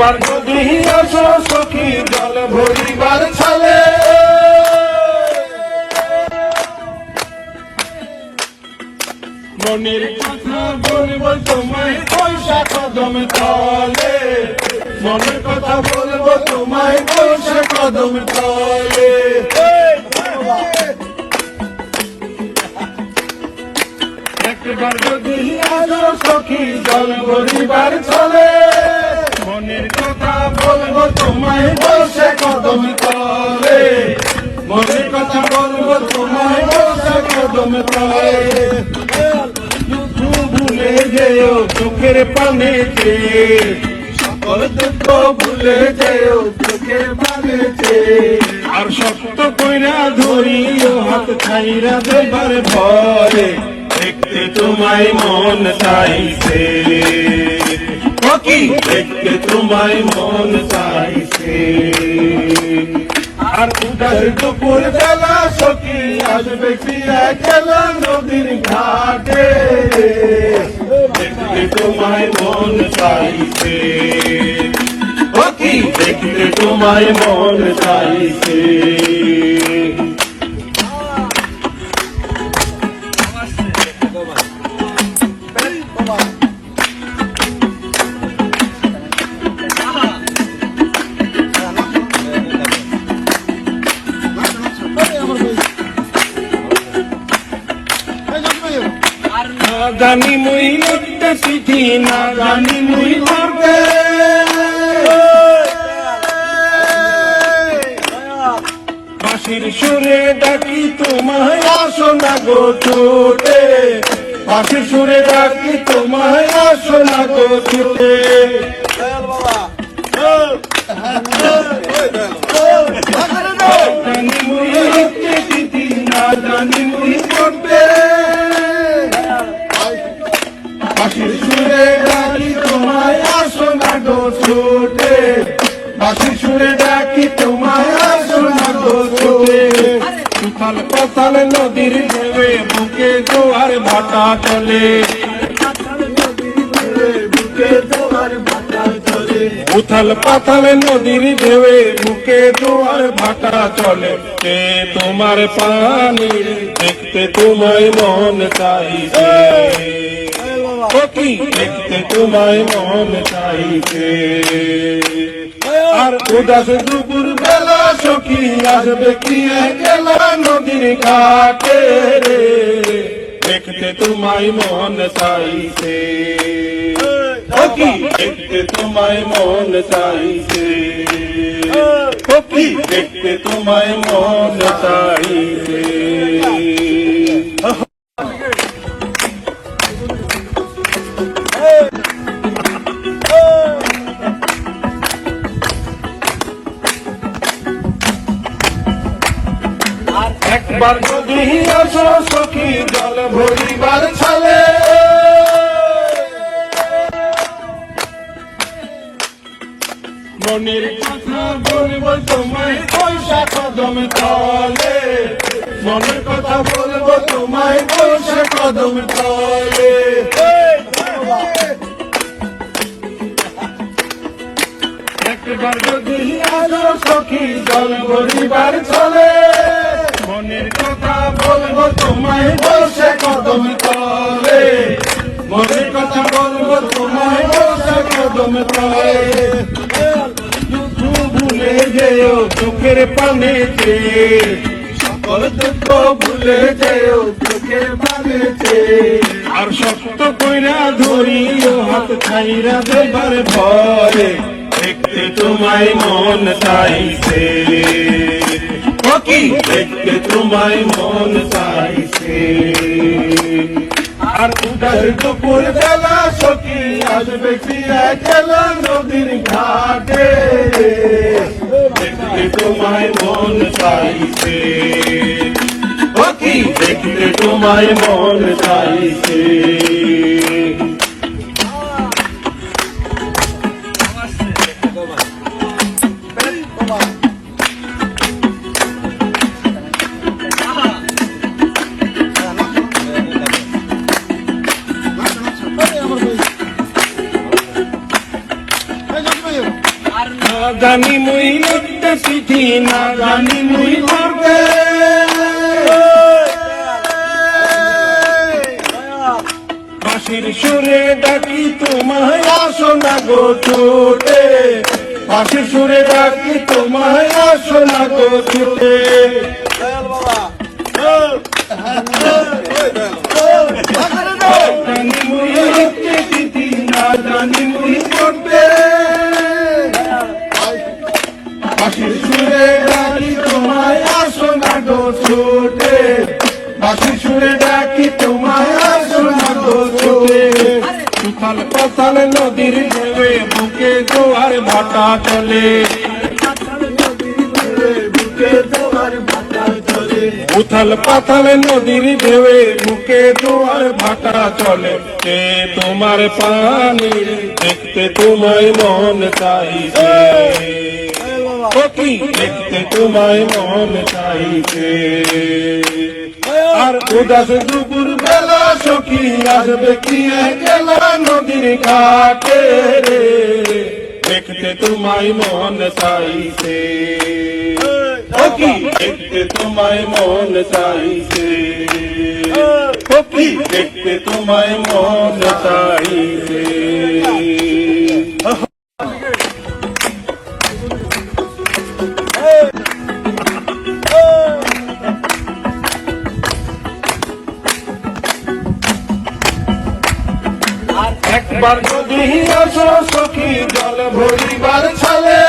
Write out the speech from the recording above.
একবার যদি আসো সখী জল ভরিবার ছালে, মনের কথা বলবো তোমায় পয়সা কদম তলে, মনের কথা বলবো তোমায় পয়সা কদম তলে। একবার যদি আসো সখী জল ভরিবার ছলে, মনের কথা বলবো তোমায় বসে কদম তলে, মনের কথা বলবো তোমায় বসে কদম তলে। ভুলে যেও চোখের পানেতে, সকল দুঃখ ভুলে যেও চোখের পানেতে, আর শক্ত কইরা ধরিও হাত ছাইরা দেবার ভরে, দেখতে তোমায় মন চাইছে দেখতে তোমায় মন চাইছে। আর উদাস দুপুর বেলা সখী আসবে কি একলা নদীর ঘাটে, দেখতে তোমায় মন চাইছে দেখতে তোমায় মন চাইছে। জানি মুই লিখতে চিঠি না জানি মুই করতে, বাঁশির সুরে ডাকি তোমায় আসো না গো ছুটে, বাঁশির সুরে ডাকি তোমায় আসো না গো ছুটে। জানি মুই লিখতে চিঠি না জানি মুই করতে, বাঁশির সুরে ডাকি তোমায় আসো না গো ছুটে, বাঁশির সুরে ডাকি তোমায় আসো না গো ছুটে। উথাল পাথাল নদীর ঢেউয়ে বুকে জোয়ার ভাটা চলে, উথাল পাথাল নদীর ঢেউয়ে বুকে জোয়ার ভাটা চলে। কে তোমার পানি দেখতে তোমায় মন চাইছে, দেখতে তোমায় মন চাইছে। আর উদাস দুপুর বেলা সখী আসবে কি একলা নদীর ঘাটে, দেখতে তোমায় মন চাইছে দেখতে তোমায় মন চাইছে দেখতে তোমায় মন চাইছে। একবার যদি আসো সখী জল ভরিবার ছালে, মনের কথা বলবো তোমায় পয়সা কদম তলে, মনের কথা বলবো তোমায় পয়সা কদম তলে। একবার যদি আসো সখী জল ভরিবার ছলে, মনের কথা বলবো তোমায় বসে কদম তলে, মনের কথা বলবো তোমায় বসে কদম তলে। ভুলে যেও চোখের পানেতে, সকল দুঃখ ভুলে যেও চোখের পানেতে, আর শক্ত কইরা ধরিও হাত ছাইরা দেবার ভরে, দেখতে তোমায় মন চাইছে দেখতে তোমায় মন চাইছে। আর উদাস দুপুর বেলা সখী আসবে কি একলা নদীর ঘাটে, দেখতে তোমায় মন চাইছে দেখতে তোমায় মন চাইছে। Hey, জানি মুই লিখতে চিঠি, না জানি মুই পড়তে। বাঁশির সুরে ডাকি তোমায় আসো না গো ছুটে, বাঁশির সুরে ডাকি তোমায় আসো না গো ছুটে। জানি মুই লিখতে চিঠি, না জানি মুই পড়তে। বাঁশির সুরে ডাকি তোমায় আসো না গো ছুটে, বাঁশির সুরে ডাকি তোমায় আসো না গো ছুটে। উথাল পাথাল নদীর ঢেউয়ে বুকে জোয়ার ভাটা চলে, উথাল পাথাল নদীর ঢেউয়ে বুকে জোয়ার ভাটা চলে। কে তোমার পানি দেখতে তোমায় মন চাইছে, ও কি দেখতে তোমায় মন চাইছে। আর উদাস দুপুর বেলা সখী আসবে কি গেলা নদীর ঘাটে রে, দেখতে তোমায় মন চাইছে, ও কি দেখতে তোমায় মন চাইছে, ও কি দেখতে তোমায় মন চাইছে। একবার যদি আসো সখী জল ভরিবার ছালে,